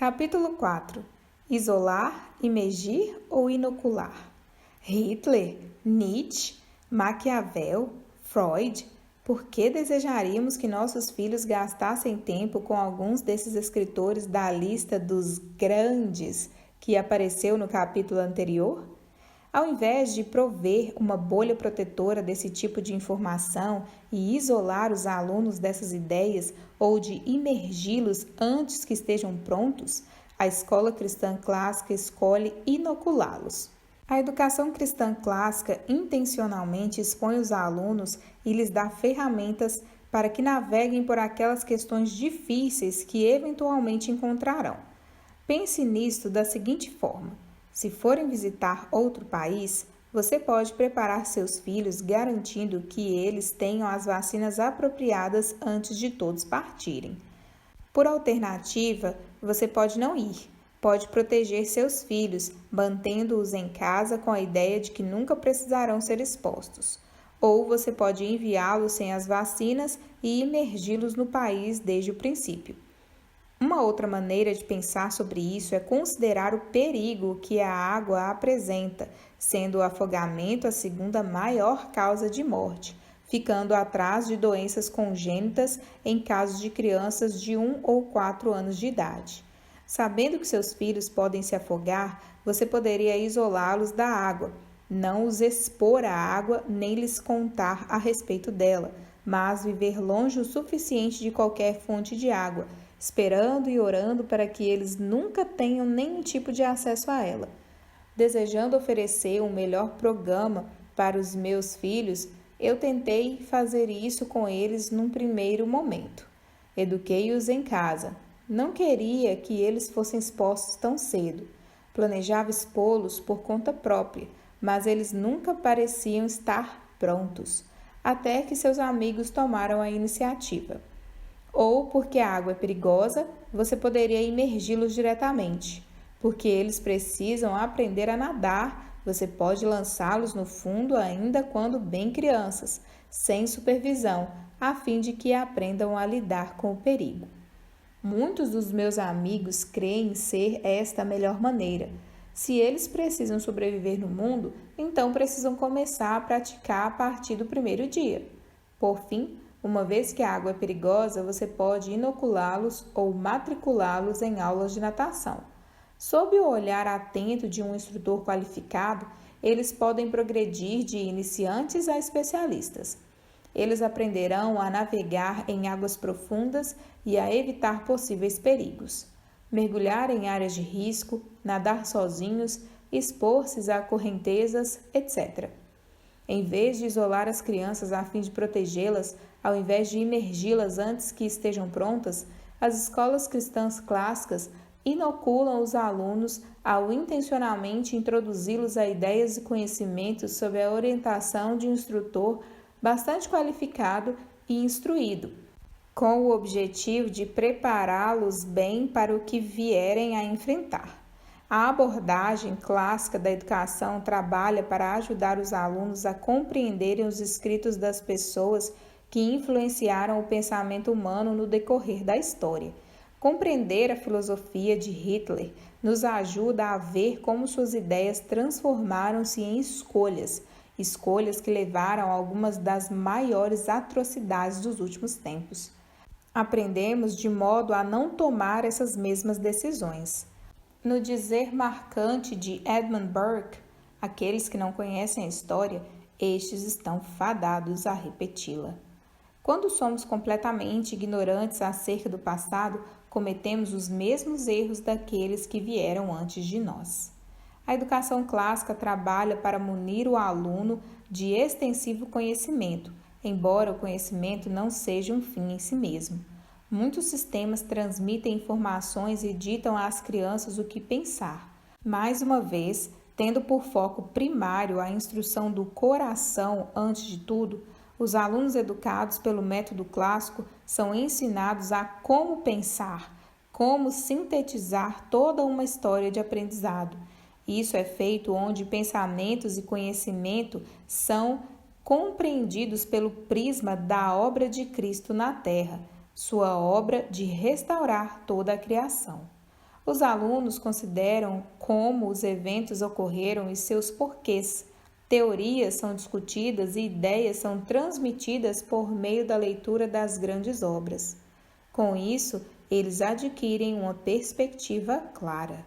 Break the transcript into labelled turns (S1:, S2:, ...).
S1: Capítulo 4. Isolar, imergir ou inocular? Hitler, Nietzsche, Maquiavel, Freud. Por que desejaríamos que nossos filhos gastassem tempo com alguns desses escritores da lista dos grandes que apareceu no capítulo anterior? Ao invés de prover uma bolha protetora desse tipo de informação e isolar os alunos dessas ideias ou de imergi-los antes que estejam prontos, a escola cristã clássica escolhe inoculá-los. A educação cristã clássica intencionalmente expõe os alunos e lhes dá ferramentas para que naveguem por aquelas questões difíceis que eventualmente encontrarão. Pense nisto da seguinte forma: se forem visitar outro país, você pode preparar seus filhos garantindo que eles tenham as vacinas apropriadas antes de todos partirem. Por alternativa, você pode não ir. Pode proteger seus filhos, mantendo-os em casa com a ideia de que nunca precisarão ser expostos. Ou você pode enviá-los sem as vacinas e imergi-los no país desde o princípio. Uma outra maneira de pensar sobre isso é considerar o perigo que a água apresenta, sendo o afogamento a segunda maior causa de morte, ficando atrás de doenças congênitas em casos de crianças de 1 ou 4 anos de idade. Sabendo que seus filhos podem se afogar, você poderia isolá-los da água, não os expor à água nem lhes contar a respeito dela, mas viver longe o suficiente de qualquer fonte de água, esperando e orando para que eles nunca tenham nenhum tipo de acesso a ela. Desejando oferecer um melhor programa para os meus filhos, eu tentei fazer isso com eles num primeiro momento. Eduquei-os em casa. Não queria que eles fossem expostos tão cedo. Planejava expô-los por conta própria, mas eles nunca pareciam estar prontos, até que seus amigos tomaram a iniciativa. Ou porque a água é perigosa, você poderia imergi-los diretamente. Porque eles precisam aprender a nadar, você pode lançá-los no fundo ainda quando bem crianças, sem supervisão, a fim de que aprendam a lidar com o perigo. Muitos dos meus amigos creem ser esta a melhor maneira. Se eles precisam sobreviver no mundo, então precisam começar a praticar a partir do primeiro dia. Por fim, uma vez que a água é perigosa, você pode inoculá-los ou matriculá-los em aulas de natação. Sob o olhar atento de um instrutor qualificado, eles podem progredir de iniciantes a especialistas. Eles aprenderão a navegar em águas profundas e a evitar possíveis perigos, mergulhar em áreas de risco, nadar sozinhos, expor-se a correntezas, etc. Em vez de isolar as crianças a fim de protegê-las, ao invés de imergi-las antes que estejam prontas, as escolas cristãs clássicas inoculam os alunos ao intencionalmente introduzi-los a ideias e conhecimentos sob a orientação de um instrutor bastante qualificado e instruído, com o objetivo de prepará-los bem para o que vierem a enfrentar. A abordagem clássica da educação trabalha para ajudar os alunos a compreenderem os escritos das pessoas que influenciaram o pensamento humano no decorrer da história. Compreender a filosofia de Hitler nos ajuda a ver como suas ideias transformaram-se em escolhas que levaram a algumas das maiores atrocidades dos últimos tempos. Aprendemos de modo a não tomar essas mesmas decisões. No dizer marcante de Edmund Burke, aqueles que não conhecem a história, estes estão fadados a repeti-la. Quando somos completamente ignorantes acerca do passado, cometemos os mesmos erros daqueles que vieram antes de nós. A educação clássica trabalha para munir o aluno de extensivo conhecimento, embora o conhecimento não seja um fim em si mesmo. Muitos sistemas transmitem informações e ditam às crianças o que pensar. Mais uma vez, tendo por foco primário a instrução do coração antes de tudo, os alunos educados pelo método clássico são ensinados a como pensar, como sintetizar toda uma história de aprendizado. Isso é feito onde pensamentos e conhecimento são compreendidos pelo prisma da obra de Cristo na Terra, sua obra de restaurar toda a criação. Os alunos consideram como os eventos ocorreram e seus porquês. Teorias são discutidas e ideias são transmitidas por meio da leitura das grandes obras. Com isso, eles adquirem uma perspectiva clara.